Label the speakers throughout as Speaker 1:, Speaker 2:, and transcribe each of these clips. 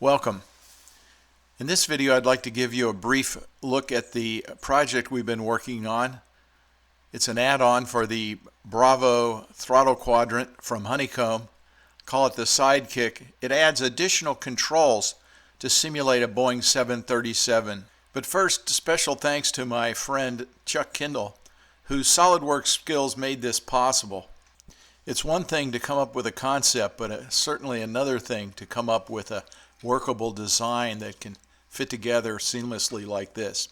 Speaker 1: Welcome. In this video I'd like to give you a brief look at the project we've been working on. It's an add-on for the Bravo Throttle Quadrant from Honeycomb. Call it the Sidekick. It adds additional controls to simulate a Boeing 737. But first, special thanks to my friend Chuck Kindle, whose SolidWorks skills made this possible. It's one thing to come up with a concept, but certainly another thing to come up with a workable design that can fit together seamlessly like this.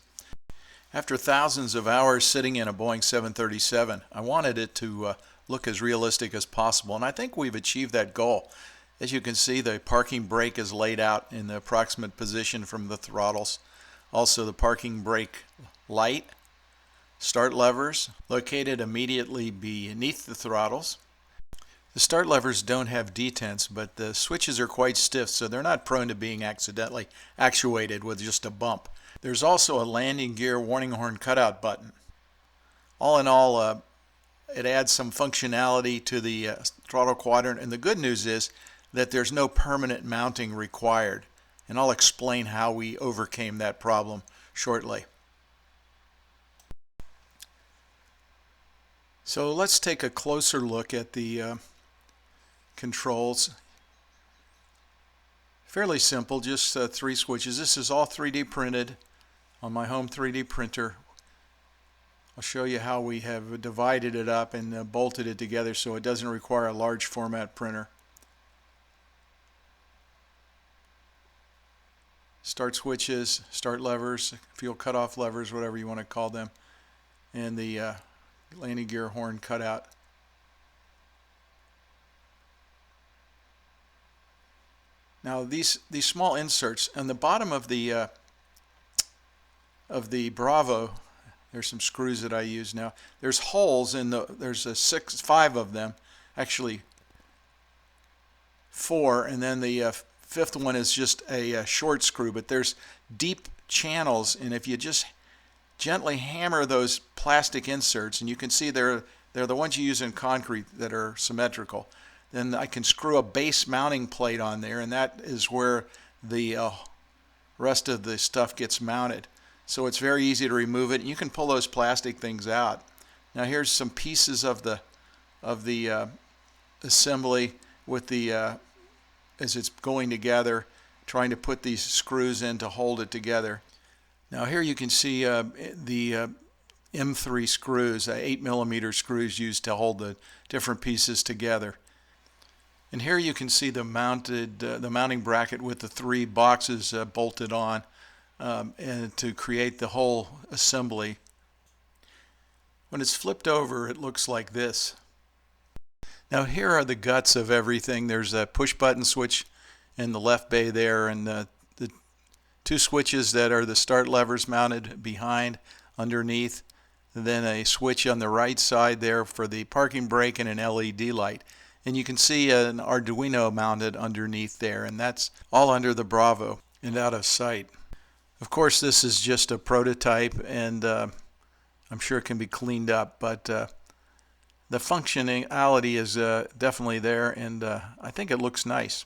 Speaker 1: After thousands of hours sitting in a Boeing 737, I wanted it to look as realistic as possible, and I think we've achieved that goal. As you can see, the parking brake is laid out in the approximate position from the throttles. Also, the parking brake light, start levers located immediately beneath the throttles. The start levers don't have detents, but the switches are quite stiff, so they're not prone to being accidentally actuated with just a bump. There's also a landing gear warning horn cutout button. All in all, it adds some functionality to the throttle quadrant, and the good news is that there's no permanent mounting required, and I'll explain how we overcame that problem shortly. So let's take a closer look at the controls. Fairly simple, just 3 switches. This is all 3D printed on my home 3D printer. I'll show you how we have divided it up and bolted it together so it doesn't require a large format printer. Start switches, start levers, fuel cutoff levers, whatever you want to call them, and the landing gear horn cutout. Now these small inserts on the bottom of the Bravo, there's some screws that I use now. There's holes in there's 5 of them, actually 4, and then the 5th one is just a short screw. But there's deep channels, and if you just gently hammer those plastic inserts, and you can see they're the ones you use in concrete that are symmetrical. Then I can screw a base mounting plate on there, and that is where the rest of the stuff gets mounted. So it's very easy to remove it. You can pull those plastic things out. Now here's some pieces of the assembly with the as it's going together, trying to put these screws in to hold it together. Now here you can see the M3 screws, 8mm screws used to hold the different pieces together. And here you can see the mounting bracket with the 3 boxes bolted on and to create the whole assembly. When it's flipped over, it looks like this. Now here are the guts of everything. There's a push button switch in the left bay there, and the 2 switches that are the start levers mounted behind, underneath. And then a switch on the right side there for the parking brake and an LED light. And you can see an Arduino mounted underneath there, and that's all under the Bravo and out of sight. Of course, this is just a prototype, and I'm sure it can be cleaned up, but the functionality is definitely there, and I think it looks nice.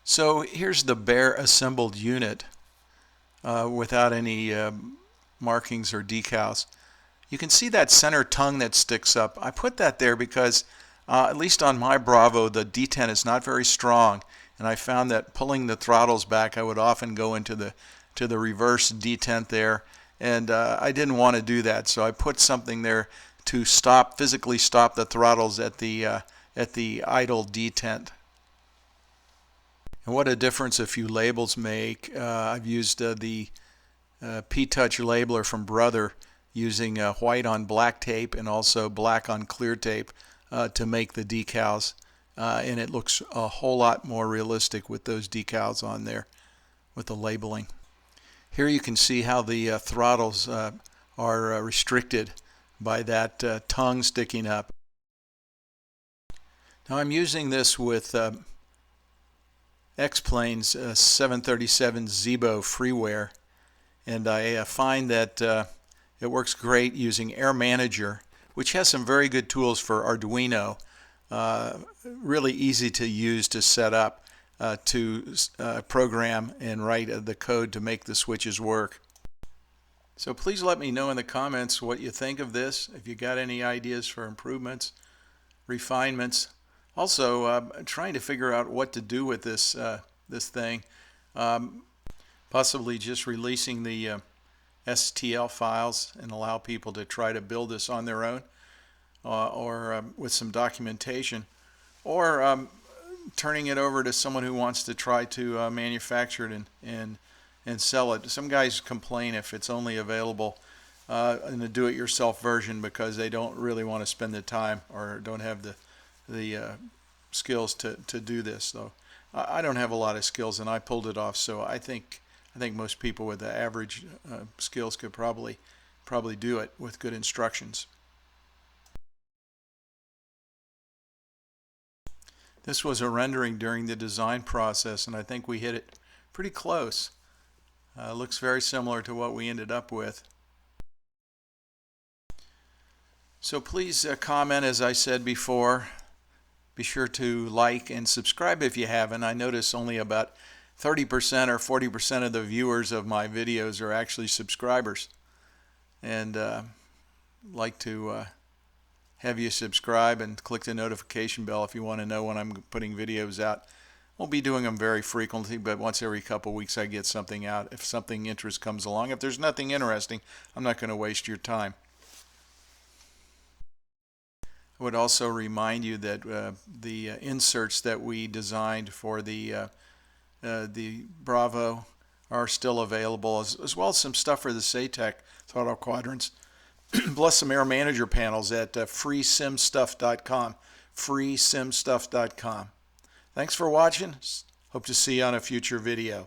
Speaker 1: So here's the bare assembled unit without any markings or decals. You can see that center tongue that sticks up. I put that there because at least on my Bravo, the detent is not very strong, and I found that pulling the throttles back, I would often go into the reverse detent there, and I didn't want to do that, so I put something there to physically stop the throttles at the idle detent. And what a difference a few labels make. I've used the P-Touch labeler from Brother, using white on black tape and also black on clear tape to make the decals, and it looks a whole lot more realistic with those decals on there with the labeling. Here you can see how the throttles are restricted by that tongue sticking up. Now I'm using this with X-Plane's 737 Zibo freeware, and I find that it works great using Air Manager, which has some very good tools for Arduino. Really easy to use to set up. to program and write the code to make the switches work. So please let me know in the comments what you think of this, if you got any ideas for improvements, refinements. Also, trying to figure out what to do with this thing. Possibly just releasing the STL files and allow people to try to build this on their own, or with some documentation, or turning it over to someone who wants to try to manufacture it and sell it. Some guys complain if it's only available in the do-it-yourself version because they don't really want to spend the time or don't have the skills to do this. So I don't have a lot of skills, and I pulled it off. So I think most people with the average skills could probably do it with good instructions. This was a rendering during the design process, and I think we hit it pretty close. Looks very similar to what we ended up with. So please comment, as I said before. Be sure to like and subscribe if you haven't. I notice only about 30% or 40% of the viewers of my videos are actually subscribers. And like to have you subscribe and click the notification bell if you want to know when I'm putting videos out. Won't be doing them very frequently, but once every couple weeks I get something out. If something interesting comes along, if there's nothing interesting, I'm not going to waste your time. I would also remind you that the inserts that we designed for the Bravo are still available, as well as some stuff for the Sidekick throttle quadrants, plus some Air Manager panels at freesimstuff.com. freesimstuff.com. Thanks for watching. Hope to see you on a future video.